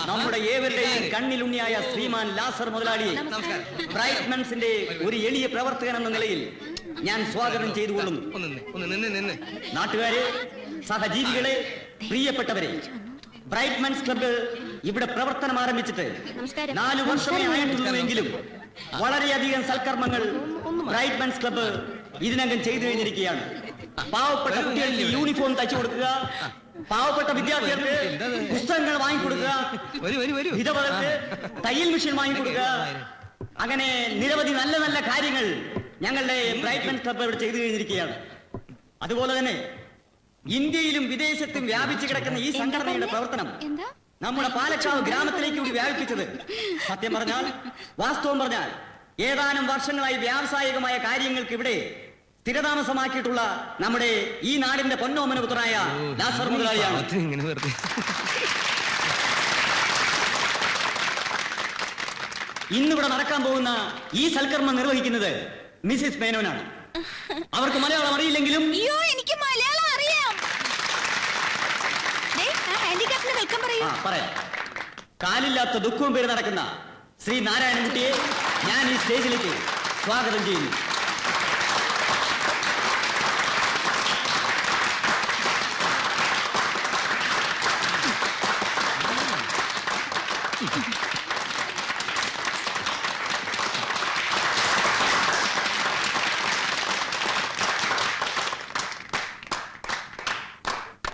നമ്മുടെ ഏവരുടെയും കണ്ണിലുണ്ണിയായ ശ്രീമാൻ ലാസർ മുതലാളിയെ ബ്രൈറ്റ്മൻസിന്റെ ഒരു എളിയ പ്രവർത്തകൻ എന്ന നിലയിൽ ഞാൻ സ്വാഗതം ചെയ്തുകൊള്ളുന്നു. നാട്ടുകാരെ, സഹജീവികളെ, പ്രിയപ്പെട്ടവരെ, ബ്രൈറ്റ്മൻസ് ക്ലബ്ബ് ഇവിടെ പ്രവർത്തനം ആരംഭിച്ചിട്ട് 4 വർഷമേ ആയിട്ടുള്ളൂവെങ്കിലും വളരെയധികം സൽക്കർമ്മങ്ങൾ ബ്രൈറ്റ്മൻസ് ക്ലബ്ബ് ഇതിനകം ചെയ്തു കഴിഞ്ഞിരിക്കുകയാണ്. പാവപ്പെട്ട കുട്ടികൾക്ക് യൂണിഫോം തയ്ച്ചു കൊടുക്കുക, പാവപ്പെട്ട വിദ്യാർത്ഥികൾക്ക് പുസ്തകങ്ങൾ വാങ്ങിക്കൊടുക്കുക, വിധവകൾക്ക് തയ്യൽ മെഷീൻ വാങ്ങിക്കൊടുക്കുക, അങ്ങനെ നിരവധി നല്ല നല്ല കാര്യങ്ങൾ ഞങ്ങളുടെ ബ്രൈറ്റ്മൻസ് ക്ലബ്ബ് ഇവിടെ ചെയ്തു കഴിഞ്ഞിരിക്കുകയാണ്. അതുപോലെ തന്നെ ഇന്ത്യയിലും വിദേശത്തും വ്യാപിച്ചു കിടക്കുന്ന ഈ സംഘടനയുടെ പ്രവർത്തനം നമ്മുടെ പാലക്കാവ് ഗ്രാമത്തിലേക്ക് കൂടി വ്യാപിപ്പിച്ചത് സത്യം പറഞ്ഞാൽ, വാസ്തവം പറഞ്ഞാൽ, ഏതാനും വർഷങ്ങളായി വ്യാവസായികമായ കാര്യങ്ങൾക്ക് ഇവിടെ സ്ഥിരതാമസമാക്കിയിട്ടുള്ള നമ്മുടെ ഈ നാടിന്റെ പൊന്നോമന പുത്രനായ ലാസർ മുതലാളിയാണ്. ഇന്നിവിടെ നടക്കാൻ പോകുന്ന ഈ സൽക്കർമ്മം നിർവഹിക്കുന്നത് മിസ്സിസ് മേനോനാണ്. അവർക്ക് മലയാളം അറിയില്ലെങ്കിലും എനിക്ക് മലയാളം അറിയാം. പറയാം. കാലില്ലാത്ത ദുഃഖവും പേര് നടക്കുന്ന ശ്രീ നാരായണൻകുട്ടിയെ ഞാൻ ഈ സ്റ്റേജിലേക്ക് സ്വാഗതം ചെയ്യുന്നു.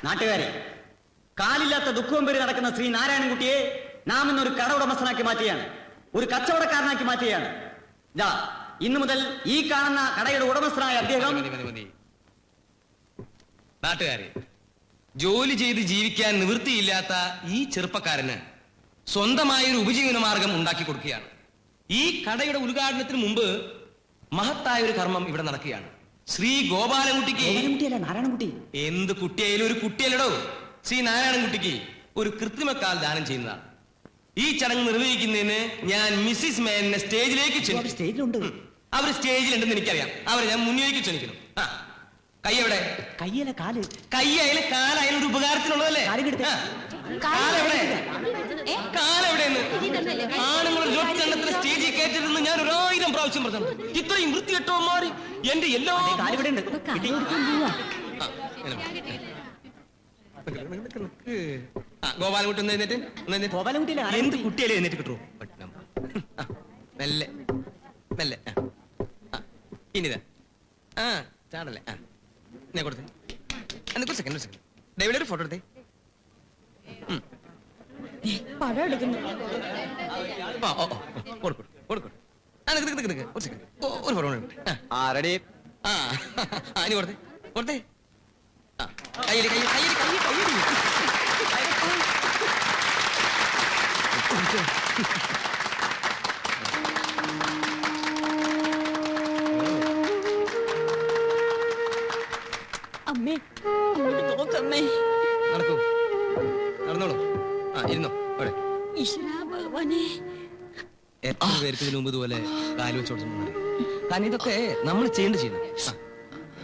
നാട്ടുകാരെ, കാലില്ലാത്ത ദുഃഖവും പേര് നടക്കുന്ന ശ്രീ നാരായണൻകുട്ടിയെ നാം ഇന്നൊരു കട ഉടമസ്ഥനാക്കി മാറ്റുകയാണ്, ഒരു കച്ചവടക്കാരനാക്കി മാറ്റുകയാണ്. ഇന്നു മുതൽ ഈ കാണുന്ന കടയുടെ ഉടമസ്ഥനായ അദ്ദേഹം. നാട്ടുകാരെ, ജോലി ചെയ്ത് ജീവിക്കാൻ നിവൃത്തിയില്ലാത്ത ഈ ചെറുപ്പക്കാരന് സ്വന്തമായൊരു ഉപജീവന മാർഗം ഉണ്ടാക്കി കൊടുക്കുകയാണ്. ഈ കടയുടെ ഉദ്ഘാടനത്തിന് മുമ്പ് മഹത്തായ ഒരു കർമ്മം ഇവിടെ നടക്കുകയാണ്. ശ്രീ ഗോപാലൻകുട്ടിക്ക്, നാരായണൻകുട്ടി എന്ത് കുട്ടിയായാലും ഒരു കുട്ടിയല്ലടോ, ശ്രീ നാരായണൻകുട്ടിക്ക് ഒരു കൃത്രിമക്കാൽ ദാനം ചെയ്യുന്നതാണ്. ഈ ചടങ്ങ് നിർവഹിക്കുന്നതിന് ഞാൻ മിസ്സിസ് മേനെ സ്റ്റേജിലേക്ക് ക്ഷണിച്ചിട്ടുണ്ട്. അവർ സ്റ്റേജിലുണ്ടെന്ന് എനിക്കറിയാം. അവരെ ഞാൻ മുന്നിലേക്ക് ക്ഷണിക്കുന്നു. കൈ എവിടെ? കയ്യല്ല കാല്. കൈയായാലും കാലായാലും ഒരു ഉപകാരത്തിനുള്ളതല്ലേ? കാലെവിടെയെന്ന് ആണുങ്ങൾ ഒറ്റെണ്ണത്തിന് സ്റ്റേജിൽ കയറ്റരുതെന്ന് ഞാൻ 1000 പ്രാവശ്യം പറഞ്ഞു. ഇത്രയും വൃത്തികെട്ടവന്മാർ എന്റെ എല്ലാ ഗോപാലൻകുട്ടി ഒന്ന് എഴുന്നേറ്റ്. എന്ത് കുട്ടിയാലും എഴുന്നേറ്റ് കിട്ടുമോ? മെല്ലെ മെല്ലെ. ഇനിതാ ചാടല്ലേ. ഞാൻ കൊടുത്തേ. ഒരു സെക്കൻഡ് ഡേവിഡ് ഒരു ഫോട്ടോ എടുത്തേ. പടം എടുക്കുന്നു. ഒരു ഫോട്ടോ റെഡി. ഇനി കൊടുത്തേ കൊടുത്തേ. കയ്യടി കയ്യടി കയ്യടി കയ്യടി കയ്യടി. അമ്മേ, നോക്കമ്മേ. നടക്കൂ, നടന്നോളൂ. ഇരുന്നോ. അവിടെ ഭഗവാനെ, എത്ര പേർക്ക് ഇതിനു മുമ്പ് ഇതുപോലെ കാല് വെച്ചോടുന്നു. കാരണം ഇതൊക്കെ നമ്മൾ ചെയ്യേണ്ട ചെയ്യുന്നു.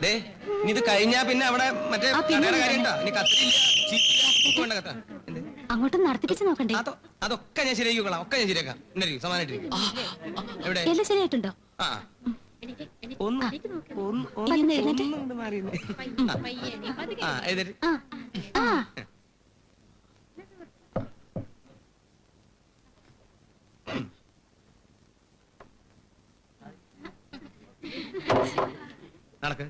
ദേ, ഇനി ഇത് കഴിഞ്ഞാ പിന്നെ അവിടെ മറ്റേ കാര്യണ്ടാ. ഇനി കത്തില്ല കത്ത അങ്ങോട്ടും നടത്തിപ്പിച്ച് നോക്കണ്ടേ? അതൊക്കെ ഞാൻ ശരിയാക്കിക്കോളാം. ഒക്കെ ഞാൻ ശരിയാക്കാം. സമാനായിട്ടിരിക്കും. എവിടെ എല്ലാം ശരിയായിട്ടുണ്ടോ? നടക്ക്.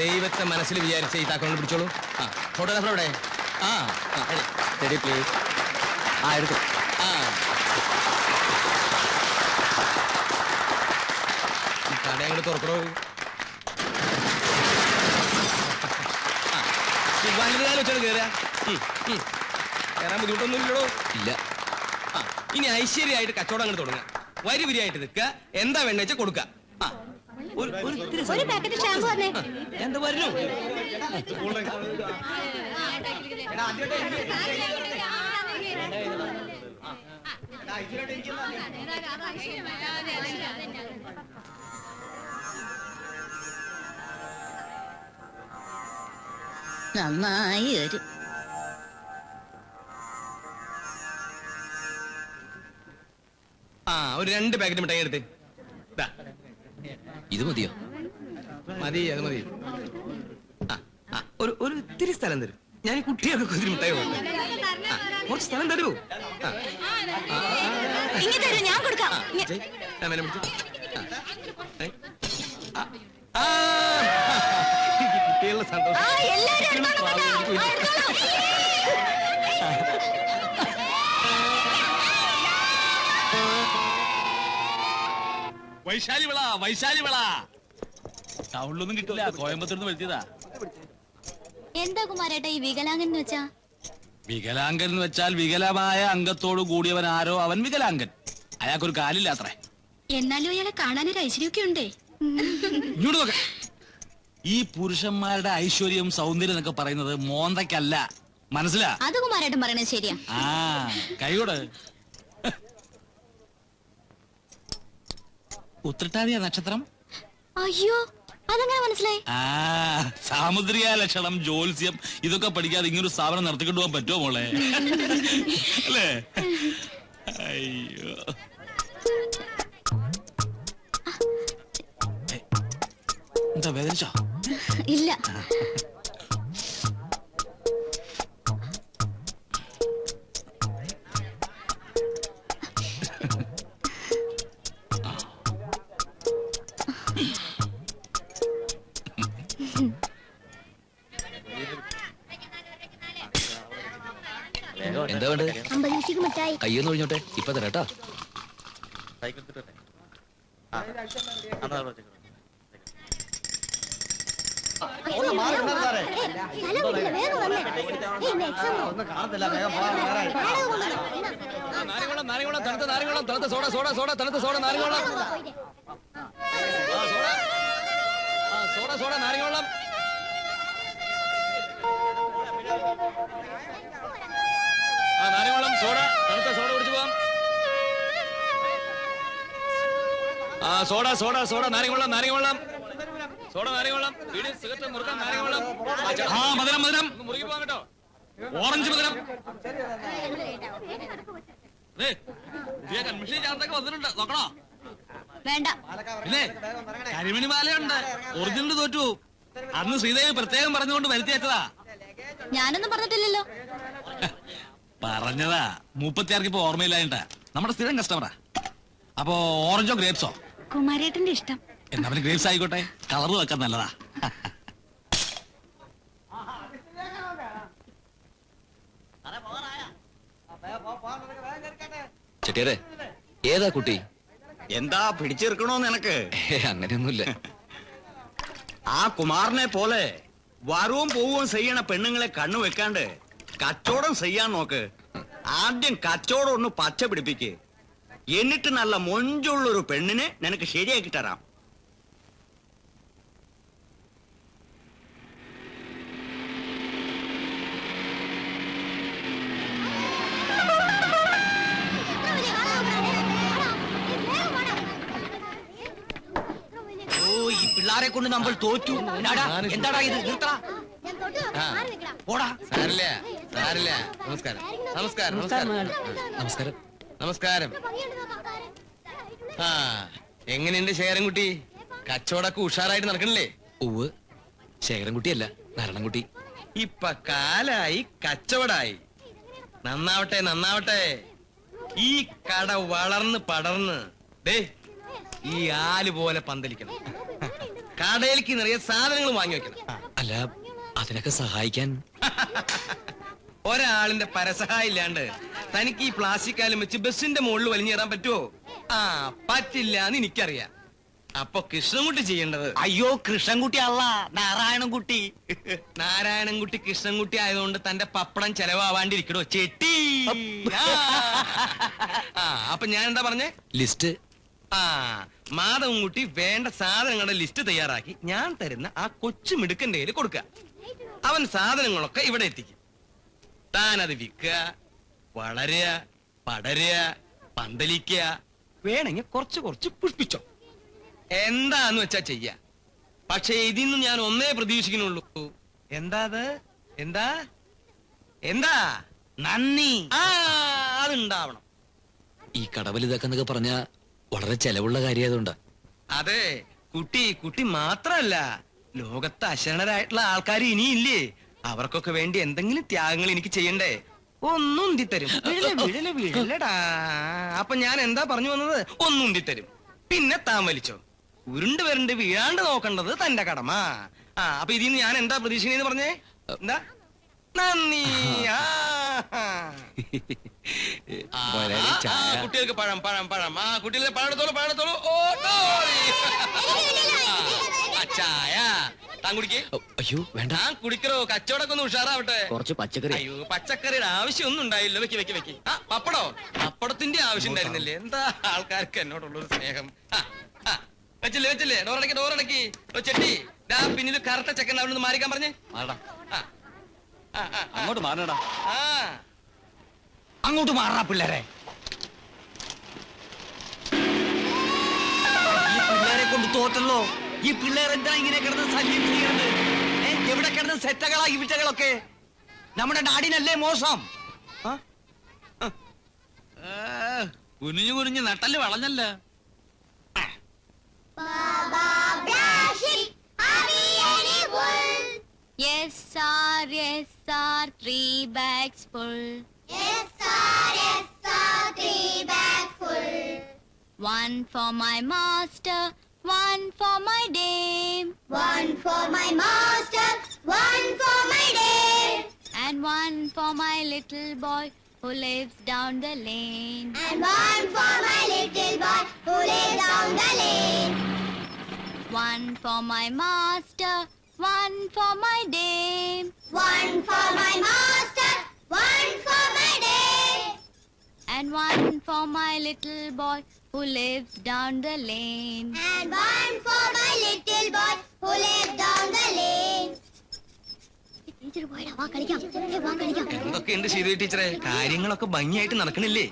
ദൈവത്തെ മനസ്സിൽ വിചാരിച്ച ഈ താക്കോണ്ട് പിടിച്ചോളൂ. ആ ഫോട്ടോഗ്രാഫർ എവിടെ? ആ റെഡി പ്ലീസ്. ആ എടുത്തു. ആ കട അങ്ങോട്ട് തുറക്കണോ? വെച്ചോട് കയറാ. കയറാൻ ബുദ്ധിമുട്ടൊന്നും ഇല്ലടോ. ഇല്ല. ആ ഇനി ഐശ്വര്യമായിട്ട് കച്ചവടം അങ്ങോട്ട് തുടങ്ങാം. വരി വരിയായിട്ട് നിൽക്കുക. എന്താ വേണ്ട വെച്ചാൽ കൊടുക്കുക. ഒരു പാക്കറ്റ് ഷാമ്പു വന്നേ. എന്താ പറഞ്ഞു? നന്നായി വരും. ആ ഒരു 2 പാക്കറ്റ് മിഠായി എടുത്ത്. ഇത് മതിയോ? മതി, അത് മതി. ഒരു ഇത്തിരി സ്ഥലം തരും. ഞാൻ ഈ കുട്ടിയൊക്കെ കുതിരി മിഠായി കുറച്ച് സ്ഥലം തരൂ. ഞാൻ കൊടുക്കാം. കുട്ടികളുടെ സന്തോഷം. വൈശാലി വിള ടൗണിലൊന്നും കിട്ടില്ല. കോയമ്പത്തൂർന്ന് വരുത്തിയതാ. എന്താ കുമാരേട്ടാ ഈ വികലാംഗൻ എന്ന് വെച്ചാ? വികലാംഗൻ എന്ന് വെച്ചാൽ വികലമായ അംഗത്തോട് കൂടിയവൻ ആരോ അവൻ വികലാംഗൻ. അയാൾക്കൊരു കാലില്ലാത്രേ. എന്നാലും അയാളെ കാണാനൊരു ഐശ്വര്യമൊക്കെ ഉണ്ടേ. ഇങ്ങോട്ട് നോക്ക. ഈ പുരുഷന്മാരുടെ ഐശ്വര്യം സൗന്ദര്യം എന്നൊക്കെ പറയുന്നത് മോന്തയ്ക്കല്ല, മനസ്സിലാ? അത് കുമാരേട്ടൻ പറയണത് ശരിയാ. ആ കൈയോട്. ഉത്രട്ടാതിയ നക്ഷത്രം. അയ്യോ അതെങ്ങനെ മനസ്സിലായി? ആ സാമുദ്രിക ലക്ഷണം, ജ്യോത്സ്യം ഇതൊക്കെ പഠിക്കാതെ ഇങ്ങനൊരു സ്ഥാപനം നടത്തിക്കൊണ്ടു പോകാൻ പറ്റുമോ മോളെ? അല്ലേ? അയ്യോ എന്താ വേദനിച്ചോ? ഇല്ല. എന്താ വേണ്ടത്? കയ്യൊന്ന് ഒഴിഞ്ഞോട്ടെ, ഇപ്പൊ തരാട്ടോ. ഓറഞ്ച് മധുരം വന്നിട്ടുണ്ട്, നോക്കണോ? വേണ്ട. ഇല്ലേ കരിമണി മാലയുണ്ട്, ഒറിജിനൽ തോറ്റു. അന്ന് ശ്രീദേവി പ്രത്യേകം പറഞ്ഞുകൊണ്ട് വരുത്തിയേറ്റതാ. ഞാനൊന്നും പറഞ്ഞിട്ടില്ലല്ലോ. പറഞ്ഞതാ, 36 ഇപ്പൊ ഓർമ്മയില്ലായിട്ടാ. നമ്മുടെ സ്ഥിരം കസ്റ്റമറാ. അപ്പോ ഓറഞ്ചോ ഗ്രേപ്സോ? കുമാരേട്ടന്റെ ഇഷ്ടം. എന്നാ പിന്നെ ഗ്രേപ്സ് ആയിക്കോട്ടെ, കളറ് വെക്കാൻ നല്ലതാ. ചെട്ടിയാരെ, ഏതാ കുട്ടി? എന്താ പിടിച്ചെടുക്കണോന്ന് എനക്ക്? അങ്ങനെയൊന്നുമില്ല. ആ കുമാറിനെ പോലെ വരവും പോവുകയും ചെയ്യണ പെണ്ണുങ്ങളെ കണ്ണു വെക്കാണ്ട് കച്ചവടം ചെയ്യാൻ നോക്ക്. ആദ്യം കച്ചവടം ഒന്ന് പച്ച പിടിപ്പിക്ക്. എന്നിട്ട് നല്ല മൊഞ്ചുള്ളൊരു പെണ്ണിനെ നിനക്ക് ശരിയാക്കി തരാം. ഓ ഈ പിള്ളാരെ കൊണ്ട് നമ്മൾ തോറ്റു. എന്താടാ ഇത്? നിർത്തടാ. പോടാ. സാരില്ല, സാരില്ല. നമസ്കാരം, നമസ്കാരം, നമസ്കാരം, നമസ്കാരം. നമസ്കാരം. ആ എങ്ങനെയുണ്ട് ശേഖരൻകുട്ടി? കച്ചവടമൊക്കെ ഉഷാറായിട്ട് നടക്കണില്ലേ? ഉവ്, ശേഖരൻകുട്ടിയല്ല, നാരായണൻകുട്ടി. ഇപ്പൊ കാലായി, കച്ചവടായി. നന്നാവട്ടെ, നന്നാവട്ടെ. ഈ കട വളർന്ന് പടർന്ന് ദേ ഈ ആല് പോലെ പന്തലിക്കണം. കടയിലേക്ക് നിറയെ സാധനങ്ങൾ വാങ്ങി വെക്കണം. അല്ല അതിനൊക്കെ സഹായിക്കാൻ ഒരാളിന്റെ പരസഹായം ഇല്ലാണ്ട് തനിക്ക് ഈ പ്ലാസ്റ്റിക് കാലം വെച്ച് ബസിന്റെ മുകളിൽ വലിഞ്ഞേറാൻ പറ്റുമോ? പറ്റില്ല എന്ന് എനിക്കറിയാം. അപ്പൊ കൃഷ്ണൻകുട്ടി ചെയ്യേണ്ടത്, അയ്യോ കൃഷ്ണൻകുട്ടി അല്ല, നാരായണൻകുട്ടി. നാരായണൻകുട്ടി കൃഷ്ണൻകുട്ടി ആയതുകൊണ്ട് തന്റെ പപ്പടം ചെലവാവാണ്ടിരിക്കണോ ചെട്ടി. അപ്പൊ ഞാൻ എന്താ പറഞ്ഞേ? ലിസ്റ്റ്. മാധവൻകുട്ടി വേണ്ട സാധനങ്ങളുടെ ലിസ്റ്റ് തയ്യാറാക്കി ഞാൻ തരുന്ന ആ കൊച്ചു മിടുക്കന്റെ കയ്യിൽ കൊടുക്കുക. അവൻ സാധനങ്ങളൊക്കെ ഇവിടെ എത്തിക്കും. താൻ അത് വിൽക്കുക, വളരുക, പടരുക, പന്തലിക്കുക, വേണമെങ്കിൽ കുറച്ച് കുറച്ച് പുഷ്പിച്ചോ, എന്താന്ന് വെച്ചാ ചെയ്യ. പക്ഷെ ഇതിന്ന് ഞാൻ ഒന്നേ പ്രതീക്ഷിക്കുന്നുള്ളൂ. എന്താ അത്? എന്താ എന്താ? നന്ദി. അതുണ്ടാവണം. ഈ കടവലിതാക്കെന്നൊക്കെ പറഞ്ഞ വളരെ ചെലവുള്ള കാര്യമായതുകൊണ്ടാ. അതെ, കുട്ടി മാത്രല്ല, ലോകത്ത് അശരണരായിട്ടുള്ള ആൾക്കാർ ഇനിയില്ലേ? അവർക്കൊക്കെ വേണ്ടി എന്തെങ്കിലും ത്യാഗങ്ങൾ എനിക്ക് ചെയ്യണ്ടേ? ഒന്നും ഉന്തിത്തരും. വീഴലടാ. അപ്പൊ ഞാൻ എന്താ പറഞ്ഞു വന്നത്? ഒന്നും ഉന്തിത്തരും. പിന്നെ താൻ വലിച്ചോ. ഉരുണ്ട് വരണ്ട് വീഴാണ്ട് നോക്കേണ്ടത് തന്റെ കടമ. അപ്പൊ ഇതിന്ന് ഞാൻ എന്താ പ്രതീക്ഷിക്കുന്നതെന്ന് പറഞ്ഞേ? എന്താ? നന്ദി. കുട്ടികൾക്ക് പഴം പഴം പഴം. കുട്ടികൾക്ക് പഴത്തോളൂ പഴത്തോളൂ. ചായ താൻ കുടിക്കേ. അയ്യോ വേണ്ട. താൻ കുടിക്കറോ, കച്ചവടമൊക്കെ ഒന്ന് ഉഷാറാവട്ടെ. കുറച്ച് പച്ചക്കറി. അയ്യോ പച്ചക്കറിയുടെ ആവശ്യമൊന്നും ഉണ്ടായില്ലോ. വെക്കി വെക്കി വെക്കി. പപ്പടോ? പപ്പടത്തിന്റെ ആവശ്യം ഉണ്ടായിരുന്നില്ലേ? എന്താ ആൾക്കാർക്ക് എന്നോടുള്ളൊരു സ്നേഹം. വെച്ചില്ലേ വെച്ചില്ലേ? ഡോറടക്കി ഡോറടക്കി. ചെട്ടി പിന്നിൽ കറക്റ്റ് ചെക്കൻ അവിടെ നിന്ന് മാറിക്കാൻ പറഞ്ഞേ. അങ്ങോട്ട് മാറണടാ. ആ അങ്ങോട്ട് മാറാ പിള്ളേരെ. ഈ പിള്ളേരെ കൊണ്ട് തോറ്റല്ലോ. ഈ പിള്ളേർ എന്താ ഇങ്ങനെ കിടന്ന് ശല്യം ചെയ്യുന്നത്? എവിടെ കിടന്ന് സെറ്റകളാ ഈ വിറ്റകളൊക്കെ? നമ്മുടെ നാടിനല്ലേ മോശം. കുനിഞ്ഞു കുനിഞ്ഞ് നട്ടല് വളഞ്ഞല്ല. Yes sir, 3 bags full. Yes sir, 3 bags full. One for my master, one for my dame. One for my master, one for my dame. And one for my little boy who lives down the lane. And one for my little boy who lives down the lane. One for my master, one for my dame. One for my master, one for my dame. And one for my little boy who lives down the lane. And one for my little boy who lives down the lane. എന്തൊക്കെയുണ്ട് ശ്രീദേവി ടീച്ചറെ? കാര്യങ്ങളൊക്കെ ഭംഗിയായിട്ട് നടക്കണില്ലേ?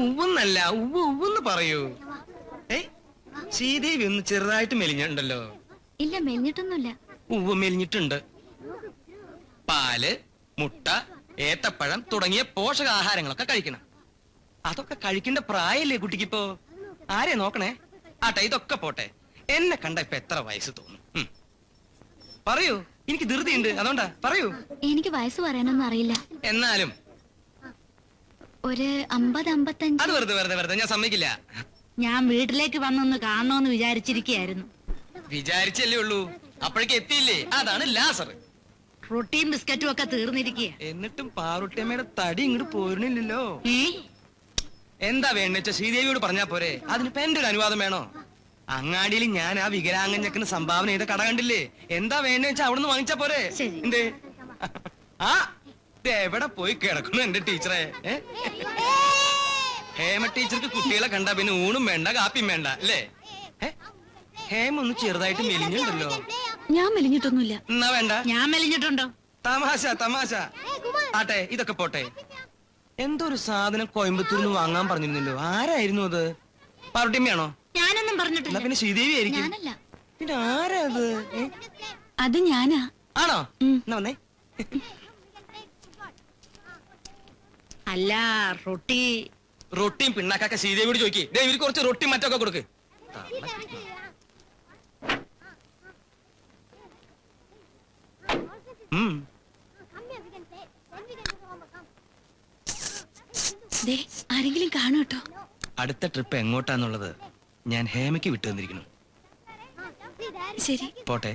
ഉവ്വെന്നല്ല, ഉവ്വെന്ന് പറയൂ. ശ്രീദേവി ഒന്ന് ചെറുതായിട്ട് മെലിഞ്ഞുണ്ടല്ലോ. ഇല്ല, മെലിഞ്ഞിട്ടൊന്നുമില്ല. ഉവ്വ് മെലിഞ്ഞിട്ടുണ്ട്. പാല്, മുട്ട, ഏത്തപ്പഴം തുടങ്ങിയ പോഷകാഹാരങ്ങളൊക്കെ കഴിക്കണം. അതൊക്കെ കഴിക്കേണ്ട പ്രായല്ലേ കുട്ടിക്കിപ്പോ? ആരെ നോക്കണേ? ആട്ടെ, ഇതൊക്കെ പോട്ടെ. എന്നെ കണ്ട ഇപ്പൊ എത്ര വയസ്സ് തോന്നും? പറയൂ, എനിക്ക് ധൃതിയുണ്ട്, അതുകൊണ്ടാ. പറയൂ. എനിക്ക് വയസ്സ് പറയാനൊന്നും അറിയില്ല. എന്നാലും ഒരു 50-55. അത് വെറുതെ ഞാൻ സമ്മതിക്കില്ല. ഞാൻ വീട്ടിലേക്ക് വന്നൊന്ന് കാണണോന്ന് വിചാരിച്ചിരിക്കുകയായിരുന്നു. വിചാരിച്ചല്ലേ ഉള്ളൂ, അപ്പോഴേക്ക് എത്തിയില്ലേ? അതാണ് ലാസർ. റൊട്ടിയും ബിസ്ക്കറ്റും ഒക്കെ തീർന്നിരിക്കുക. എന്നിട്ടും പാറുട്ടിയമ്മയുടെ തടി ഇങ്ങോട്ട് പോരുന്നില്ലല്ലോ. എന്താ വേണ്ടെച്ച ശ്രീദേവിയോട് പറഞ്ഞാ പോരെ? അതിനിപ്പോ എന്റെ ഒരു അനുവാദം വേണോ? അങ്ങാടിയിൽ ഞാൻ ആ വികലാംഗഞ്ഞക്കിന് സംഭാവന ചെയ്ത കട കണ്ടില്ലേ? എന്താ വേണ്ടെന്ന് വെച്ചാ അവിടുന്ന് വാങ്ങിച്ചാ പോരെ? എന്തേ എവിടെ പോയി കിടക്കുന്നു എന്റെ ടീച്ചറെ? ഹേമ ടീച്ചർക്ക് കുട്ടികളെ കണ്ടാ പിന്നെ ഊണും വേണ്ട കാപ്പിയും വേണ്ട അല്ലേ? ഹേമ ഒന്ന് ചെറുതായിട്ട് മെലിഞ്ഞുണ്ടല്ലോ. ഞാൻ മെലിഞ്ഞിട്ടൊന്നുമില്ല. എന്നാ വേണ്ട. ഞാൻ മെലിഞ്ഞിട്ടുണ്ടോ? തമാശ. ആട്ടെ, ഇതൊക്കെ പോട്ടെ. എന്തോ ഒരു സാധനം കോയമ്പത്തൂരിൽ നിന്ന് വാങ്ങാൻ പറഞ്ഞിരുന്നല്ലോ. ആരായിരുന്നു അത്? പാറുട്ടിയമ്മയാണോ? ഞാനൊന്നും പറഞ്ഞിട്ടില്ല. പിന്നെ ശ്രീദേവി ആയിരിക്കും. ഞാനല്ല. പിന്നെ ആരാ അത്? അത് ഞാനാ. ആണോ? എന്നാ വന്നേ. അല്ല, റൊട്ടിയും പിണ്ണാക്കൊക്കെ ശ്രീദേവിയോട് ചോദിക്കേ. ഇവർക്ക് കുറച്ച് റൊട്ടി മറ്റൊക്കെ കൊടുക്ക്. ആരെങ്കിലും കാണൂ കേട്ടോ. അടുത്ത ട്രിപ്പ് എങ്ങോട്ടാന്നുള്ളത് ഞാൻ ഹേമയ്ക്ക് വിട്ടു തന്നിരിക്കുന്നു. ശരി. പോട്ടെ.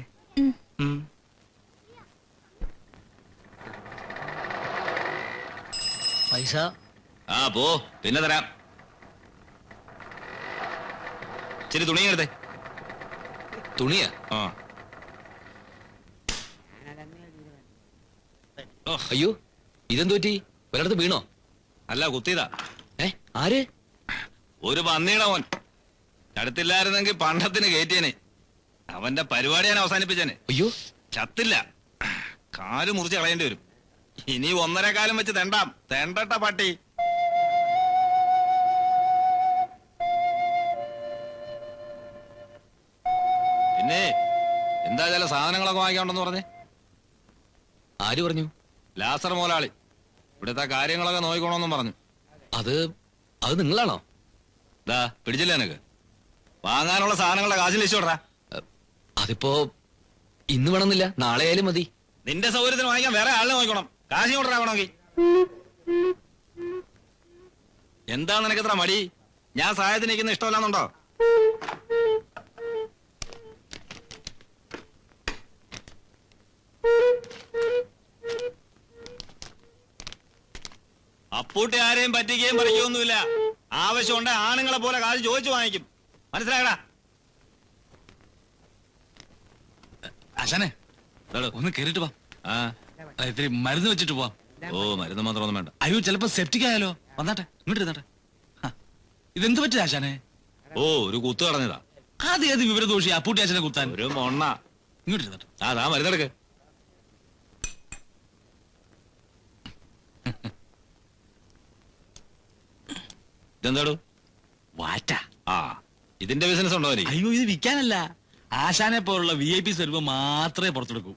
പൈസ ആ പോ, പിന്നെ തരാം. ഇച്ചിരി തുണി എടുത്തേ. തുണിയാ? ആ. ഓ, അയ്യോ, ഇതെന്തു പറ്റി? ഒരിടത്ത് വീണോ? അല്ല, കുത്തിയതാ. ആര്? ഒരു പന്നിയുടെ മോൻ. അടുത്തില്ലായിരുന്നെങ്കിൽ പണ്ടത്തിന് കയറ്റിയനെ. അവന്റെ പരിപാടി ഞാൻ അവസാനിപ്പിച്ചേനെ. അയ്യോ, ചത്തില്ല, കാല് മുറിച്ച് കളയേണ്ടി വരും. ഇനി 1.5 കാലം വെച്ച് തെണ്ടാം. തെണ്ടട്ട പട്ടി. പിന്നെ എന്താ ചില സാധനങ്ങളൊക്കെ വാങ്ങിക്കാണ്ടെന്ന് പറഞ്ഞേ? ആര് പറഞ്ഞു? ലാസർ മോലാളി ഇവിടുത്തെ കാര്യങ്ങളൊക്കെ നോക്കിക്കോണമെന്നും പറഞ്ഞു. അത് നിങ്ങളാണോ? ദാ പിടിച്ചില്ല എനക്ക്. വാങ്ങാനുള്ള സാധനങ്ങളുടെ കാശ് ലിസ്റ്റ് കൊടുറാ. അതിപ്പോ ഇന്ന് വേണമെന്നില്ല, നാളെ ആയാലും മതി. നിന്റെ സൗകര്യത്തിന് വാങ്ങിക്കാൻ വേറെ ആളിനെ നോക്കണം. കാശ് കൊടുറാ വേണമെങ്കിൽ. എന്താ നിനക്കെത്ര മടി? ഞാൻ സഹായത്തിന് നിൽക്കുന്ന ഇഷ്ടമല്ലാന്നുണ്ടോ? അപ്പൂട്ടി ആരെയും പറ്റിക്കുകയും പറിക്കുകയൊന്നുമില്ല. ആവശ്യമുണ്ട് ആണുങ്ങളെ പോലെ കാശ് ചോദിച്ചു വാങ്ങിക്കും. മനസ്സിലായടാ? ആശാനെ, ഒന്ന് കേറിട്ട് വാ. ആ, ഇത്തിരി മരുന്ന് വെച്ചിട്ട് പോവാം. ഓ, മരുന്ന് മാത്രമൊന്നും വേണ്ട. അയ്യോ, ചിലപ്പോ സെപ്റ്റിക് ആയാലോ. വന്നാട്ടെ, ഇങ്ങോട്ട് ഇരുന്നാട്ടെ. ഇതെന്ത് പറ്റിയ ആശാനെ? ഓ, ഒരു കുത്തു കളഞ്ഞതാ. ആദ്യം ഏത് വിവരദോഷി അപ്പൂട്ടി ആശാനെ കുത്താൻ? ഒരു മൊണ്ണ. ഇങ്ങോട്ട് ഇരുന്നാട്ടെ. അതാ മരുന്നെടുക്ക്. ഇതെന്താടു? വാറ്റ. ആ, ഇതിന്റെ ബിസിനസ് ഉണ്ടോ എനിക്ക്? അയ്യോ, ഇത് വിൽക്കാനല്ല. ആശാനെ പോലുള്ള VIP സ്വരൂപ് മാത്രമേ പുറത്തെടുക്കൂ.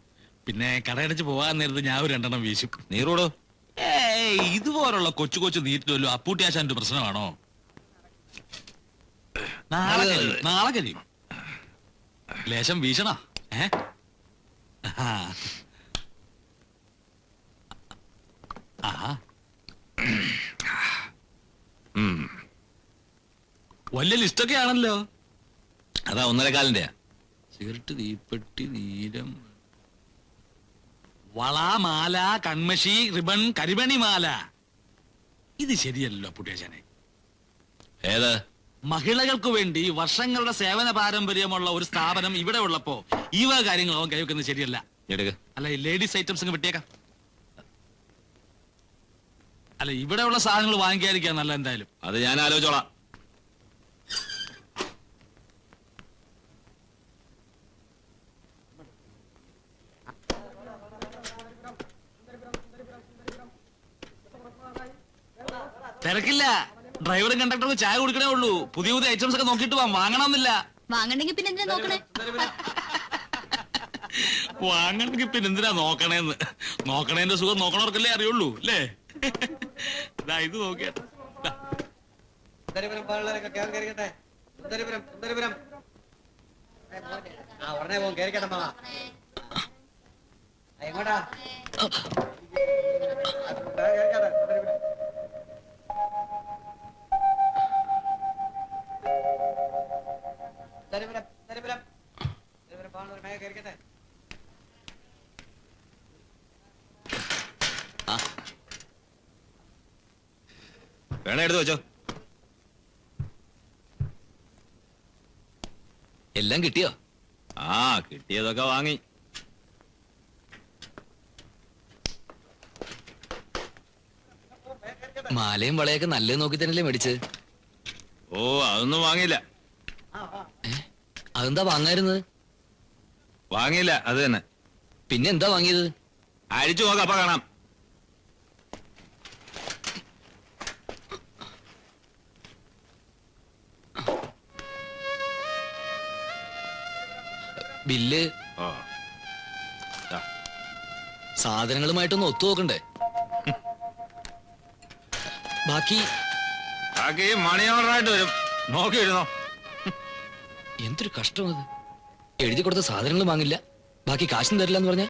പിന്നെ കടയടച്ച് പോകാൻ നേരത്ത് ഞാൻ ഒരു 2 വീശും. നീറോടോ? ഇതുപോലുള്ള കൊച്ചു കൊച്ചു നീറ്റിലല്ലോ അപ്പൂട്ടി ആശാന്റെ പ്രശ്നമാണോ? നാളെ കഴിയും. ലേശം വീശണ. വലിയ ലിസ്റ്റൊക്കെ ആണല്ലോ. അതാ 1.5 കാലിന്റെയാ. സിഗരറ്റ്, തീപ്പെട്ടി, നീലം, വള, മാല, കൺമഷി, റിബൺ, കരിമണി മാല. ഇത് ശരിയല്ലോ പുട്ടിയാശാനെ. ഏത്? മഹിളകൾക്ക് വേണ്ടി വർഷങ്ങളുടെ സേവന പാരമ്പര്യമുള്ള ഒരു സ്ഥാപനം ഇവിടെ ഉള്ളപ്പോ ഈ വക കാര്യങ്ങൾ അവൻ കൈവെക്കുന്നത് ശരിയല്ല. എടുക്ക്. അല്ല, ഈ ലേഡീസ് ഐറ്റംസ് അങ്ങ് വിട്ടേക്കാം. അല്ല, ഇവിടെയുള്ള സാധനങ്ങൾ വാങ്ങിക്കാതിരിക്കാൻ നല്ല. എന്തായാലും അത് ഞാൻ ആലോചിച്ചോളാം. തിരക്കില്ല. ഡ്രൈവറും കണ്ടക്ടറും ചായ കുടിക്കണേ ഉള്ളൂ. പുതിയ പുതിയ ഐറ്റംസ് ഒക്കെ നോക്കിയിട്ട് വാങ്ങണമെന്നില്ല. വാങ്ങണ്ടെങ്കിൽ പിന്നെ എന്തിനാ നോക്കണേ? വാങ്ങണമെങ്കിൽ പിന്നെ എന്തിനാ നോക്കണേന്ന്? നോക്കണേന്റെ സുഖം നോക്കണവർക്കല്ലേ അറിയുള്ളൂ, അല്ലേ? ഇത് നോക്കിയാട്ടെ. വേണേ എടുത്തു വെച്ചോ. എല്ലാം കിട്ടിയോ? ആ, കിട്ടിയതൊക്കെ വാങ്ങി. മാലയും വളയൊക്കെ നല്ലത് നോക്കി തന്നെയല്ലേ മേടിച്ച്? ഓ, അതൊന്നും വാങ്ങിയില്ല. അതെന്താ വാങ്ങായിരുന്നത്? വാങ്ങിയില്ല, അത് തന്നെ. പിന്നെ എന്താ വാങ്ങിയത്? അഴിച്ചു നോക്കാം, അപ്പൊ കാണാം. ബില്ല്. ഓ, സാധനങ്ങളുമായിട്ടൊന്ന് ഒത്തു നോക്കണ്ടേ? ബാക്കി മണി ഓർഡറായിട്ട് വരും. നോക്കിയിരുന്നോ? എന്തൊരു കഷ്ടം അത്. എഴുതി കൊടുത്ത സാധനങ്ങൾ വാങ്ങില്ല, ബാക്കി കാശും തരില്ല എന്ന് പറഞ്ഞ.